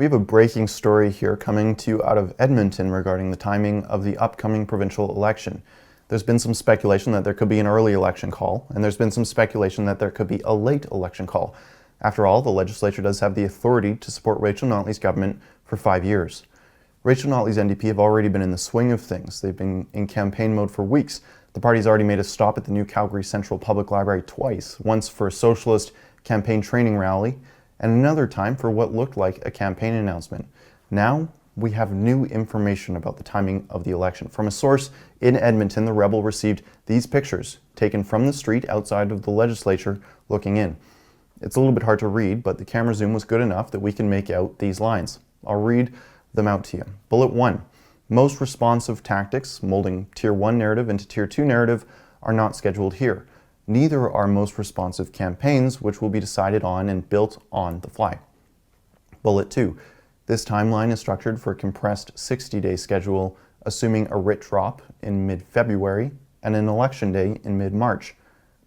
We have a breaking story here coming to you out of Edmonton regarding the timing of the upcoming provincial election. There's been some speculation that there could be an early election call, and there's been some speculation that there could be a late election call. After all, the legislature does have the authority to support Rachel Notley's government for 5 years. Rachel Notley's NDP have already been in the swing of things. They've been in campaign mode for weeks. The party's already made a stop at the new Calgary Central Public Library twice, once for a socialist campaign training rally, and another time for what looked like a campaign announcement. Now, we have new information about the timing of the election. From a source in Edmonton, the Rebel received these pictures taken from the street outside of the legislature looking in. It's a little bit hard to read, but the camera zoom was good enough that we can make out these lines. I'll read them out to you. Bullet 1. Most responsive tactics, molding Tier 1 narrative into Tier 2 narrative, are not scheduled here. Neither are most responsive campaigns, which will be decided on and built on the fly. Bullet 2. This timeline is structured for a compressed 60-day schedule, assuming a writ drop in mid-February and an election day in mid-March.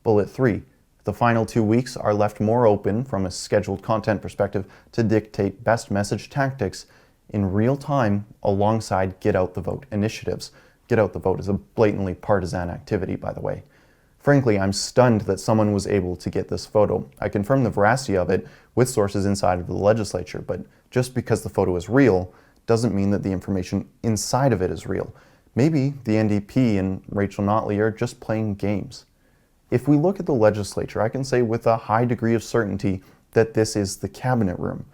Bullet 3. The final 2 weeks are left more open from a scheduled content perspective to dictate best message tactics in real time alongside Get Out the Vote initiatives. Get Out the Vote is a blatantly partisan activity, by the way. Frankly, I'm stunned that someone was able to get this photo. I confirmed the veracity of it with sources inside of the legislature, but just because the photo is real doesn't mean that the information inside of it is real. Maybe the NDP and Rachel Notley are just playing games. If we look at the legislature, I can say with a high degree of certainty that this is the cabinet room.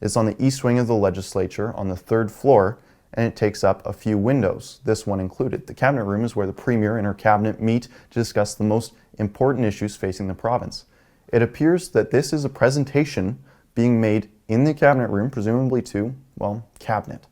It's on the east wing of the legislature on the 3rd floor, and it takes up a few windows, this one included. The cabinet room is where the premier and her cabinet meet to discuss the most important issues facing the province. It appears that this is a presentation being made in the cabinet room, presumably to, well, cabinet.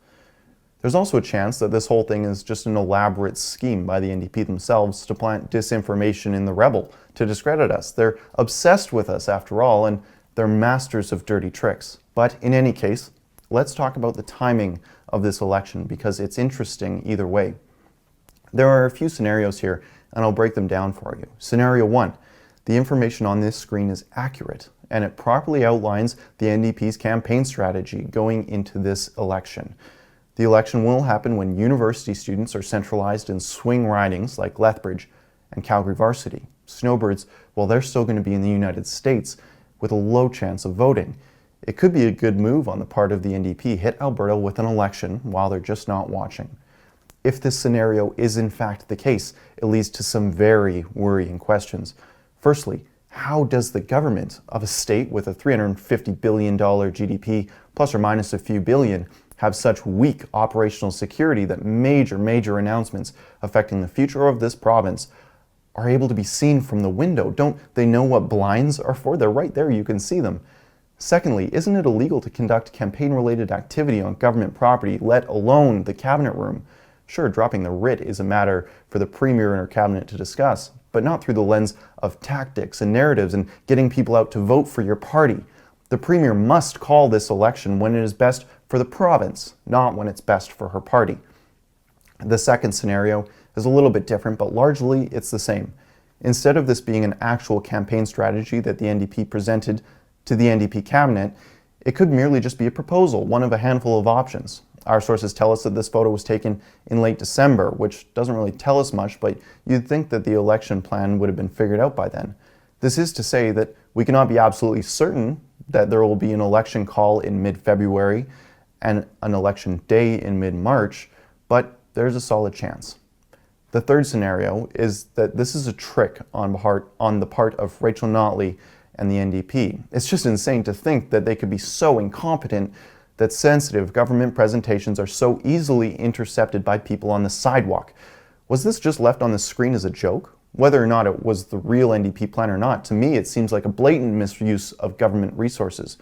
There's also a chance that this whole thing is just an elaborate scheme by the NDP themselves to plant disinformation in the Rebel to discredit us. They're obsessed with us after all, and they're masters of dirty tricks. But in any case, let's talk about the timing of this election because it's interesting either way. There are a few scenarios here, and I'll break them down for you. Scenario 1, the information on this screen is accurate, and it properly outlines the NDP's campaign strategy going into this election. The election will happen when university students are centralized in swing ridings like Lethbridge and Calgary Varsity. Snowbirds, well, they're still going to be in the United States with a low chance of voting. It could be a good move on the part of the NDP, hit Alberta with an election while they're just not watching. If this scenario is in fact the case, it leads to some very worrying questions. Firstly, how does the government of a state with a $350 billion GDP, plus or minus a few billion, have such weak operational security that major announcements affecting the future of this province are able to be seen from the window? Don't they know what blinds are for? They're right there, you can see them. Secondly, isn't it illegal to conduct campaign-related activity on government property, let alone the cabinet room? Sure, dropping the writ is a matter for the premier and her cabinet to discuss, but not through the lens of tactics and narratives and getting people out to vote for your party. The premier must call this election when it is best for the province, not when it's best for her party. The second scenario is a little bit different, but largely it's the same. Instead of this being an actual campaign strategy that the NDP presented to the NDP cabinet, it could merely just be a proposal, one of a handful of options. Our sources tell us that this photo was taken in late December, which doesn't really tell us much, but you'd think that the election plan would have been figured out by then. This is to say that we cannot be absolutely certain that there will be an election call in mid-February and an election day in mid-March, but there's a solid chance. The third scenario is that this is a trick on the part of Rachel Notley and the NDP. It's just insane to think that they could be so incompetent that sensitive government presentations are so easily intercepted by people on the sidewalk. Was this just left on the screen as a joke? Whether or not it was the real NDP plan or not, to me it seems like a blatant misuse of government resources.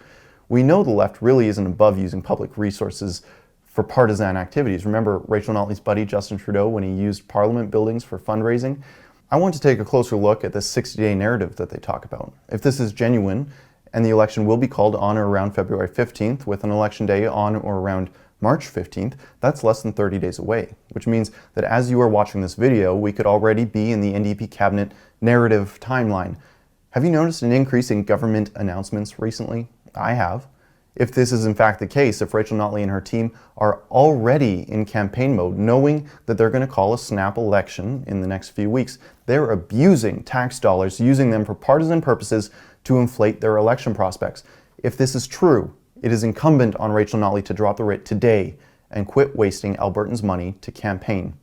We know the left really isn't above using public resources for partisan activities. Remember Rachel Notley's buddy Justin Trudeau when he used Parliament buildings for fundraising? I want to take a closer look at the 60-day narrative that they talk about. If this is genuine, and the election will be called on or around February 15th, with an election day on or around March 15th, that's less than 30 days away, which means that as you are watching this video, we could already be in the NDP cabinet narrative timeline. Have you noticed an increase in government announcements recently? I have. If this is in fact the case, if Rachel Notley and her team are already in campaign mode, knowing that they're going to call a snap election in the next few weeks, they're abusing tax dollars, using them for partisan purposes to inflate their election prospects. If this is true, it is incumbent on Rachel Notley to drop the writ today and quit wasting Albertans' money to campaign.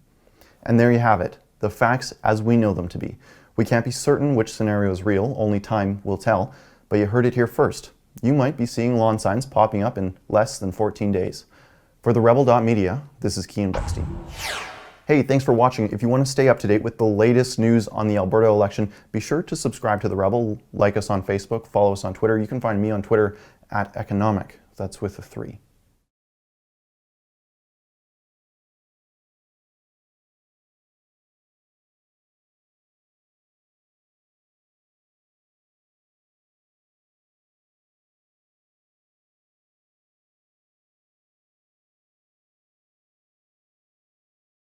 And there you have it, the facts as we know them to be. We can't be certain which scenario is real, only time will tell, but you heard it here first. You might be seeing lawn signs popping up in less than 14 days. For the Rebel.media, this is Keean Bexte. Hey, thanks for watching. If you want to stay up to date with the latest news on the Alberta election, be sure to subscribe to The Rebel, like us on Facebook, follow us on Twitter. You can find me on Twitter at Economic. That's with a 3.